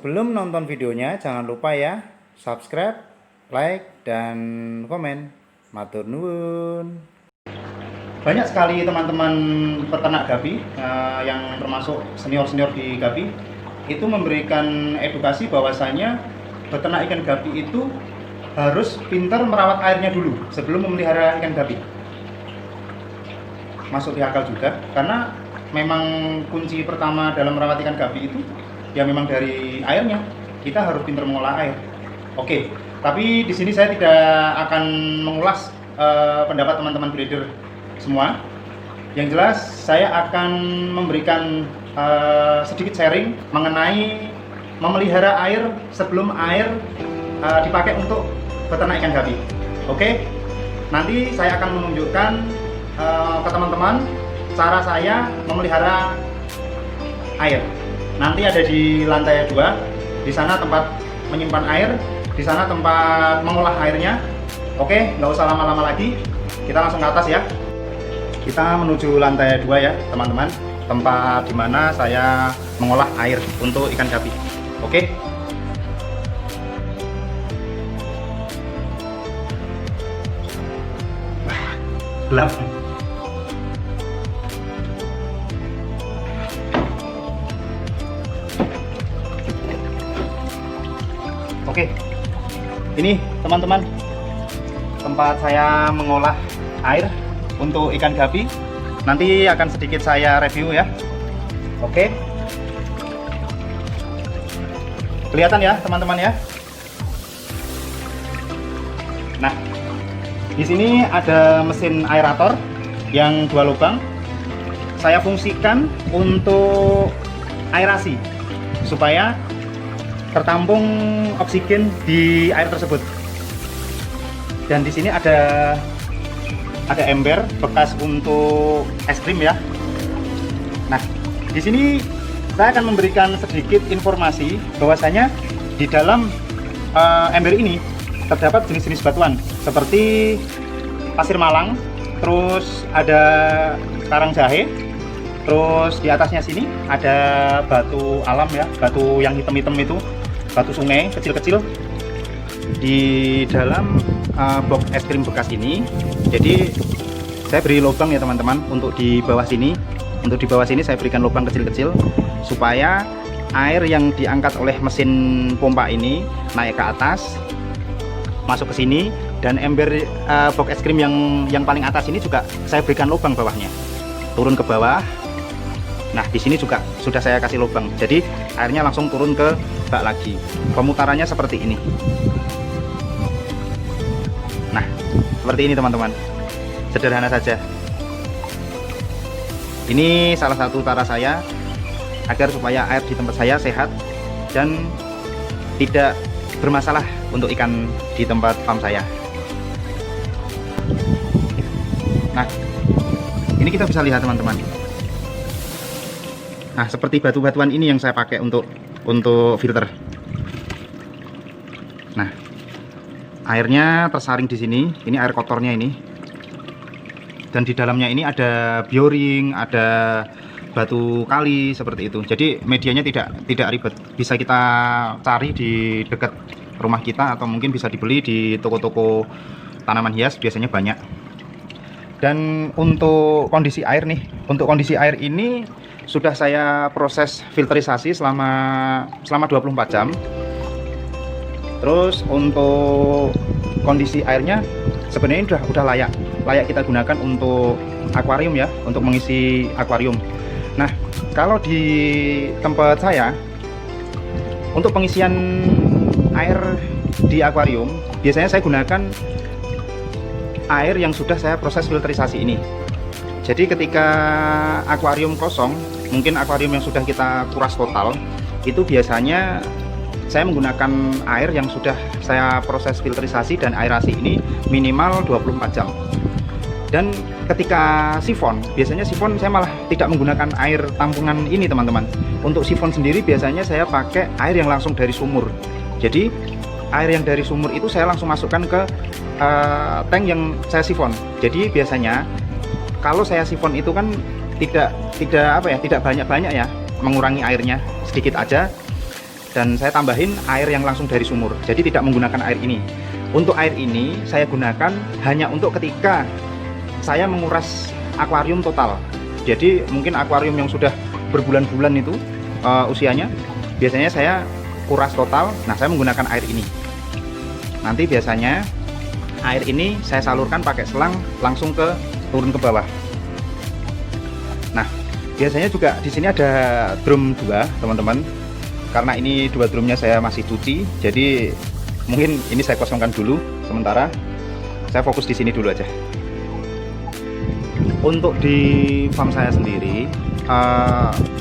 Sebelum nonton videonya, jangan lupa ya, subscribe, like, dan komen. Matur nuwun. Banyak sekali teman-teman peternak gapi yang termasuk senior-senior di gapi itu memberikan edukasi bahwasanya peternak ikan gapi itu harus pintar merawat airnya dulu sebelum memelihara ikan gapi. Masuk di akal juga, karena memang kunci pertama dalam merawat ikan gapi itu ya memang dari airnya. Kita harus pintar mengolah air. Oke, tapi di sini saya tidak akan mengulas pendapat teman-teman breeder semua. Yang jelas saya akan memberikan sedikit sharing mengenai memelihara air sebelum air dipakai untuk peternak ikan gapi. Oke, nanti saya akan menunjukkan ke teman-teman cara saya memelihara air. Nanti ada di lantai 2, di sana tempat menyimpan air, di sana tempat mengolah airnya. Oke, nggak usah lama-lama lagi, kita langsung ke atas ya. Kita menuju lantai 2 ya teman-teman, tempat dimana saya mengolah air untuk ikan gapi. Oke. Gelap. Oke, ini teman-teman tempat saya mengolah air untuk ikan gapi. Nanti akan sedikit saya review ya. Oke, kelihatan ya teman-teman ya. Nah, di sini ada mesin aerator yang 2 lubang. Saya fungsikan untuk aerasi supaya tertampung oksigen di air tersebut. Dan di sini ada ember bekas untuk es krim ya. Nah, di sini saya akan memberikan sedikit informasi bahwasanya di dalam ember ini terdapat jenis-jenis batuan seperti pasir malang, terus ada karang jahe. Terus di atasnya sini ada batu alam ya, batu yang hitam-hitam itu, batu sungai kecil-kecil di dalam box es krim bekas ini. Jadi saya beri lubang ya teman-teman untuk di bawah sini. Untuk di bawah sini saya berikan lubang kecil-kecil supaya air yang diangkat oleh mesin pompa ini naik ke atas, masuk ke sini, dan ember box es krim yang paling atas ini juga saya berikan lubang bawahnya, turun ke bawah. Nah, di sini juga sudah saya kasih lubang, jadi airnya langsung turun ke bak lagi. Pemutarannya seperti ini. Nah, seperti ini teman-teman. Sederhana saja. Ini salah satu cara saya agar supaya air di tempat saya sehat dan tidak bermasalah untuk ikan di tempat farm saya. Nah, ini kita bisa lihat teman-teman. Nah, seperti batu-batuan ini yang saya pakai untuk filter. Nah, airnya tersaring di sini. Ini air kotornya ini. Dan di dalamnya ini ada bioring, ada batu kali seperti itu. Jadi medianya tidak ribet. Bisa kita cari di dekat rumah kita atau mungkin bisa dibeli di toko-toko tanaman hias, biasanya banyak. Dan untuk kondisi air nih, untuk kondisi air ini sudah saya proses filterisasi selama 24 jam. Terus untuk kondisi airnya sebenarnya udah layak kita gunakan untuk akuarium ya, untuk mengisi akuarium. Nah, kalau di tempat saya untuk pengisian air di akuarium biasanya saya gunakan air yang sudah saya proses filterisasi ini. Jadi ketika akuarium kosong, mungkin akuarium yang sudah kita kuras total, itu biasanya saya menggunakan air yang sudah saya proses filterisasi dan aerasi ini minimal 24 jam. Dan ketika sifon, biasanya sifon saya malah tidak menggunakan air tampungan ini teman-teman. Untuk sifon sendiri biasanya saya pakai air yang langsung dari sumur. Jadi air yang dari sumur itu saya langsung masukkan ke tank yang saya sifon. Jadi biasanya kalau saya sifon itu kan tidak banyak-banyak ya, mengurangi airnya sedikit aja. dan saya tambahin air yang langsung dari sumur. Jadi tidak menggunakan air ini. Untuk air ini saya gunakan hanya untuk ketika saya menguras akuarium total. Jadi mungkin akuarium yang sudah berbulan-bulan itu usianya, biasanya saya kuras total. Nah, saya menggunakan air ini. Nanti biasanya air ini saya salurkan pakai selang langsung turun ke bawah. Nah, biasanya juga di sini ada drum 2, teman-teman. Karena ini 2 drumnya saya masih cuci, jadi mungkin ini saya kosongkan dulu sementara. Saya fokus di sini dulu aja. Untuk di farm saya sendiri,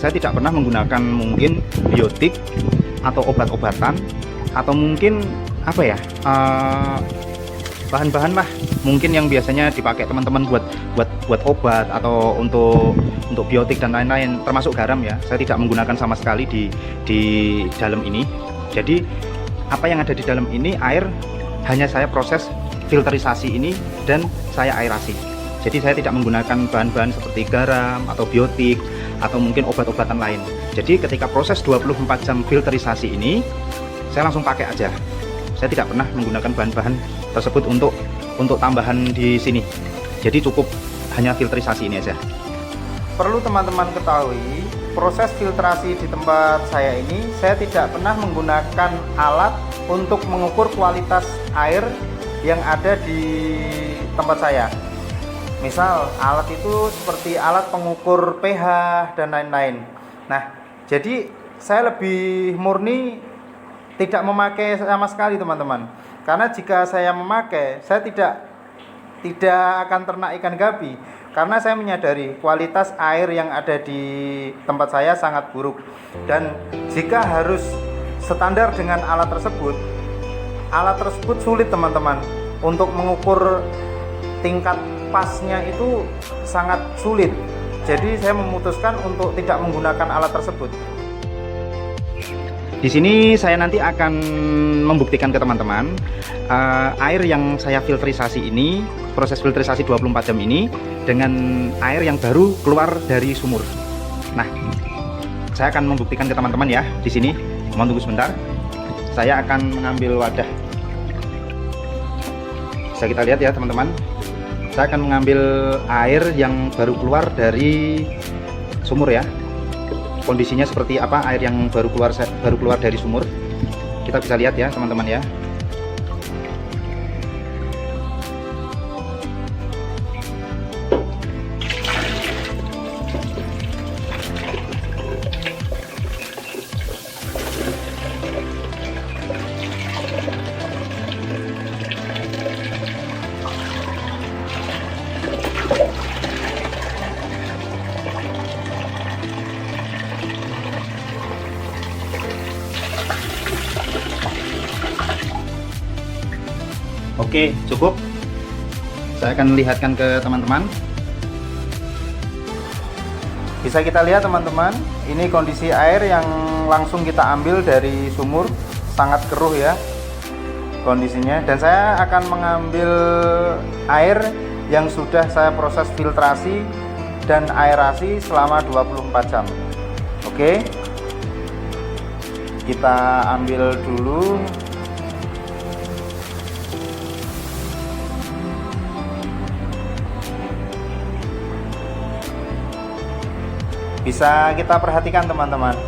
saya tidak pernah menggunakan mungkin biotik atau obat-obatan, atau mungkin apa ya, bahan-bahan lah mungkin yang biasanya dipakai teman-teman buat obat atau untuk biotik dan lain-lain, termasuk garam ya. Saya tidak menggunakan sama sekali di dalam ini. Jadi apa yang ada di dalam ini, air hanya saya proses filterisasi ini dan saya aerasi. Jadi saya tidak menggunakan bahan-bahan seperti garam atau biotik atau mungkin obat-obatan lain. Jadi ketika proses 24 jam filterisasi ini, saya langsung pakai aja. Saya tidak pernah menggunakan bahan-bahan tersebut untuk tambahan di sini. Jadi cukup hanya filterisasi ini aja. Perlu teman-teman ketahui, proses filtrasi di tempat saya ini, saya tidak pernah menggunakan alat untuk mengukur kualitas air yang ada di tempat saya. Misal alat itu seperti alat pengukur pH dan lain-lain. Nah, jadi saya lebih murni tidak memakai sama sekali, teman-teman. Karena jika saya memakai, saya tidak akan ternak ikan gapi. Karena saya menyadari kualitas air yang ada di tempat saya sangat buruk. Dan jika harus standar dengan alat tersebut sulit, teman-teman. Untuk mengukur tingkat pasnya itu sangat sulit. Jadi saya memutuskan untuk tidak menggunakan alat tersebut. Di sini saya nanti akan membuktikan ke teman-teman air yang saya filterisasi ini, proses filterisasi 24 jam ini dengan air yang baru keluar dari sumur. Nah, saya akan membuktikan ke teman-teman ya. Di sini, mohon tunggu sebentar. Saya akan mengambil wadah. Bisa kita lihat ya, teman-teman. Saya akan mengambil air yang baru keluar dari sumur ya. Kondisinya seperti apa air yang baru keluar dari sumur, kita bisa lihat ya, teman-teman ya. Oke, cukup. Saya akan lihatkan ke teman-teman. Bisa kita lihat, teman-teman, ini kondisi air yang langsung kita ambil dari sumur, sangat keruh ya kondisinya. Dan saya akan mengambil air yang sudah saya proses filtrasi dan aerasi selama 24 jam. Oke, kita ambil dulu. Bisa kita perhatikan, teman-teman,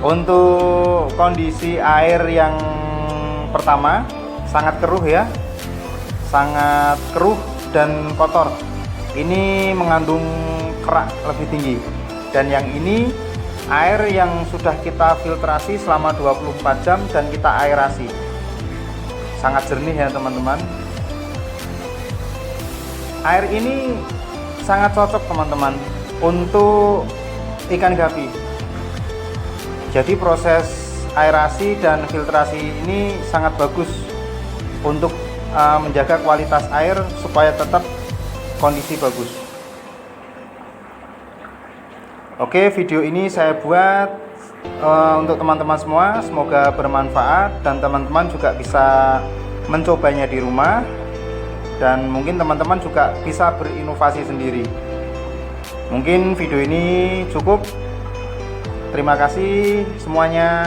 untuk kondisi air yang pertama sangat keruh ya, sangat keruh dan kotor. Ini mengandung kerak lebih tinggi. Dan yang ini air yang sudah kita filtrasi selama 24 jam dan kita aerasi, sangat jernih ya, teman-teman. Air ini sangat cocok, teman-teman, untuk ikan gapi. Jadi proses aerasi dan filtrasi ini sangat bagus untuk menjaga kualitas air supaya tetap kondisi bagus. Oke, video ini saya buat untuk teman-teman semua, semoga bermanfaat dan teman-teman juga bisa mencobanya di rumah, dan mungkin teman-teman juga bisa berinovasi sendiri. Mungkin video ini cukup. Terima kasih semuanya.